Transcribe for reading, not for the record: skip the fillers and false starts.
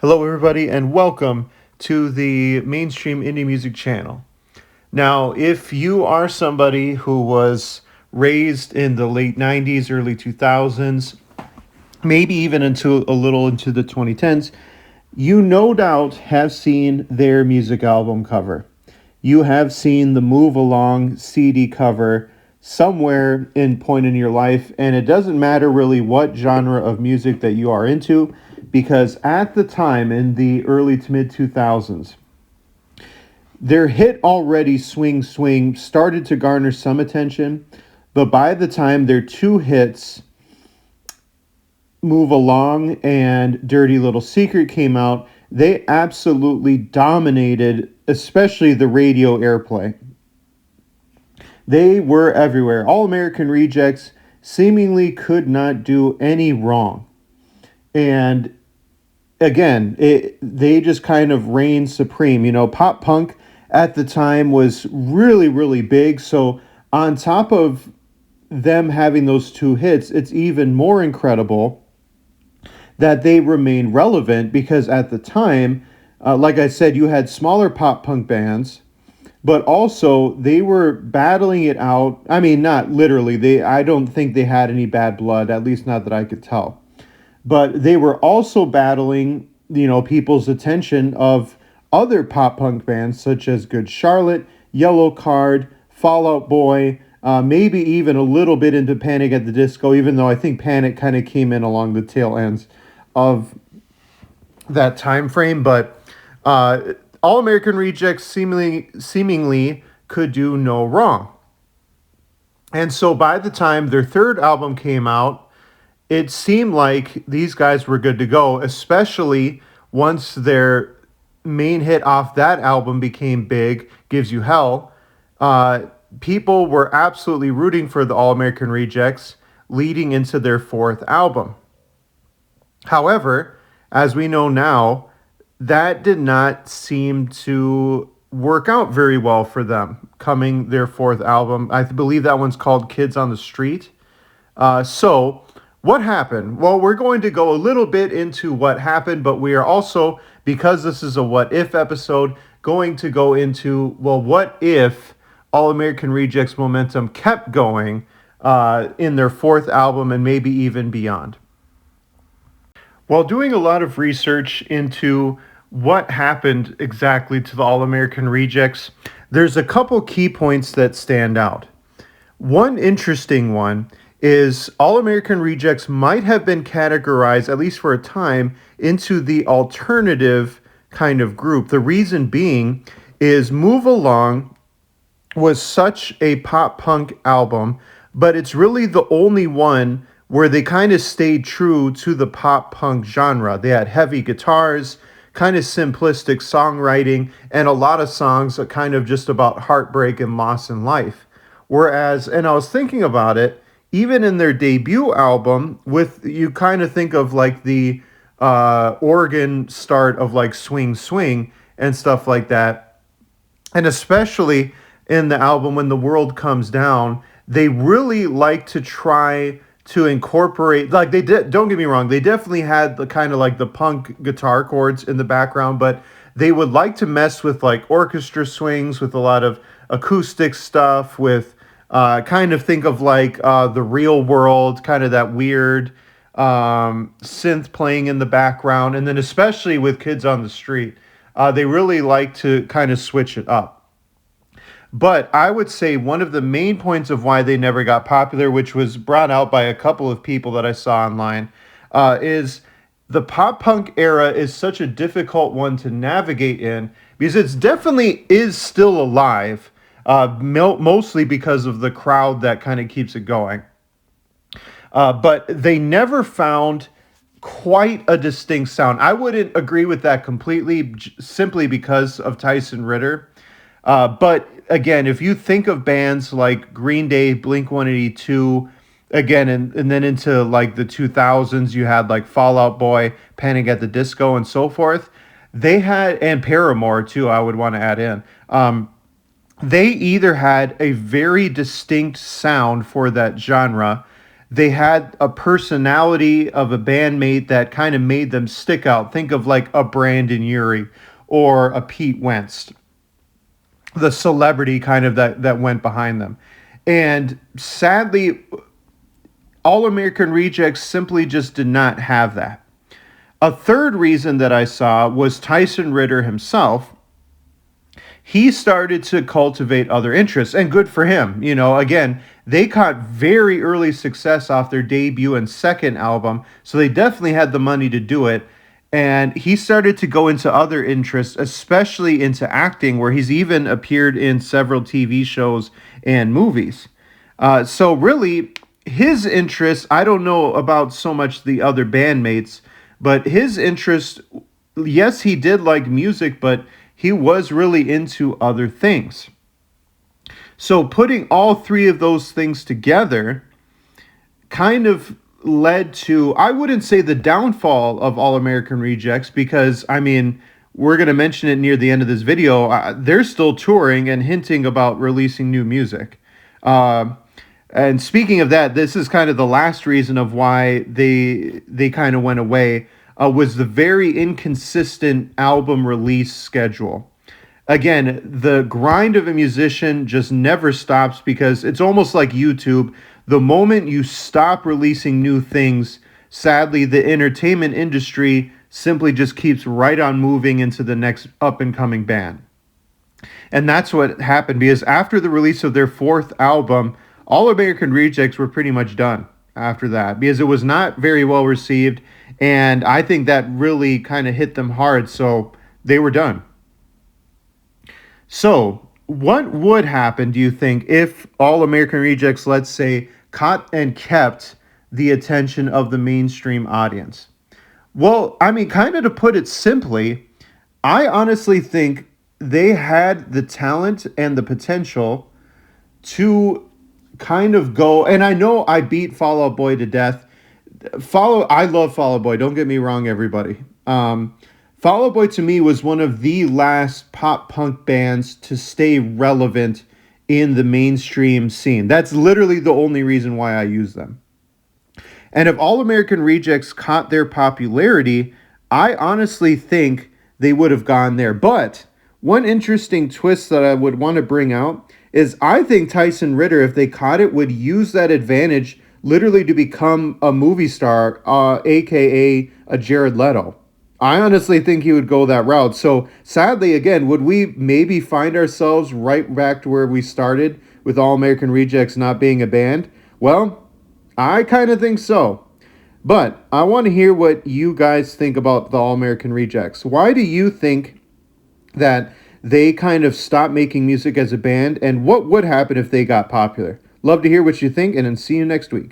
Hello, everybody, and welcome to the Mainstream Indie Music channel. Now, if you are somebody who was raised in the late 90s, early 2000s, maybe even into a little into the 2010s, you no doubt have seen their music album cover. You have seen the Move Along CD cover somewhere in point in your life, and it doesn't matter really what genre of music that you are into, because at the time in the early to mid 2000s, their hit already Swing Swing started to garner some attention, but by the time their two hits, Move Along and Dirty Little Secret, came out, they absolutely dominated, especially the radio airplay. They were everywhere. All American Rejects seemingly could not do any wrong. And again, they just kind of reigned supreme. You know, pop punk at the time was really, really big. So on top of them having those two hits, it's even more incredible that they remain relevant, because at the time, like I said, you had smaller pop punk bands, but also they were battling it out. I mean, not literally. I don't think they had any bad blood, at least not that I could tell. But they were also battling, people's attention of other pop punk bands such as Good Charlotte, Yellow Card, Fall Out Boy, maybe even a little bit into Panic at the Disco, even though I think Panic kind of came in along the tail ends of that time frame. But All American Rejects seemingly could do no wrong. And so by the time their third album came out, it seemed like these guys were good to go, especially once their main hit off that album became big, Gives You Hell. People were absolutely rooting for the All American Rejects leading into their fourth album. However, as we know now, that did not seem to work out very well for them coming their fourth album. I believe that one's called Kids on the Street. So what happened? Well, we're going to go a little bit into what happened, but we are also, because this is a what if episode, going to go into, well, what if All American Rejects momentum kept going in their fourth album and maybe even beyond? While doing a lot of research into what happened exactly to the All American Rejects, there's a couple key points that stand out. One interesting one is All American Rejects might have been categorized, at least for a time, into the alternative kind of group. The reason being is Move Along was such a pop punk album, but it's really the only one where they kind of stayed true to the pop punk genre. They had heavy guitars, kind of simplistic songwriting, and a lot of songs that kind of just about heartbreak and loss in life. Whereas, and I was thinking about it, even in their debut album, with, you kind of think of like the organ start of like Swing Swing and stuff like that. And especially in the album When the World Comes Down, they really like to try to incorporate, like they did, don't get me wrong, they definitely had the kind of like the punk guitar chords in the background, but they would like to mess with like orchestra swings, with a lot of acoustic stuff, with kind of think of like The Real World, kind of that weird synth playing in the background. And then especially with Kids on the Street, they really like to kind of switch it up. But I would say one of the main points of why they never got popular, which was brought out by a couple of people that I saw online, is the pop punk era is such a difficult one to navigate in, because it's definitely is still alive, mostly because of the crowd that kind of keeps it going. But they never found quite a distinct sound. I wouldn't agree with that completely, simply because of Tyson Ritter. But again, if you think of bands like Green Day, Blink-182, again, and then into like the 2000s, you had like Fall Out Boy, Panic at the Disco, and so forth. They had, and Paramore too, I would want to add in. They either had a very distinct sound for that genre They had a personality of a bandmate that kind of made them stick out. Think of like a Brandon Urie or a Pete Wentz, the celebrity kind of that went behind them. And sadly, All American Rejects simply just did not have that. A third reason that I saw was Tyson Ritter himself. He started to cultivate other interests, and good for him. You know, again, they caught very early success off their debut and second album, so they definitely had the money to do it. And he started to go into other interests, especially into acting, where he's even appeared in several TV shows and movies. So really, his interest, I don't know about so much the other bandmates, but his interest, yes, he did like music, but he was really into other things. So putting all three of those things together kind of led to, I wouldn't say the downfall of All American Rejects, because, I mean, we're going to mention it near the end of this video. They're still touring and hinting about releasing new music. And speaking of that, this is kind of the last reason of why they kind of went away, was the very inconsistent album release schedule. Again, the grind of a musician just never stops, because it's almost like YouTube. The moment you stop releasing new things, sadly, the entertainment industry simply just keeps right on moving into the next up and coming band. And that's what happened, because after the release of their fourth album, All American Rejects were pretty much done after that, because it was not very well received. And I think that really kind of hit them hard. So they were done. So, what would happen, do you think, if All American Rejects, let's say, caught and kept the attention of the mainstream audience? Well, I mean, kind of to put it simply, I honestly think they had the talent and the potential to kind of go, and I know I beat Fall Out Boy to death. I love Fall Out Boy, don't get me wrong, everybody. Fall Out Boy to me was one of the last pop punk bands to stay relevant in the mainstream scene. That's literally the only reason why I use them. And if All American Rejects caught their popularity, I honestly think they would have gone there. But one interesting twist that I would want to bring out is I think Tyson Ritter, if they caught it, would use that advantage literally to become a movie star, aka a Jared Leto. I honestly think he would go that route. So sadly, again, would we maybe find ourselves right back to where we started with All American Rejects not being a band? Well, I kind of think so. But I want to hear what you guys think about the All American Rejects. Why do you think that they kind of stopped making music as a band, and what would happen if they got popular? Love to hear what you think, and then see you next week.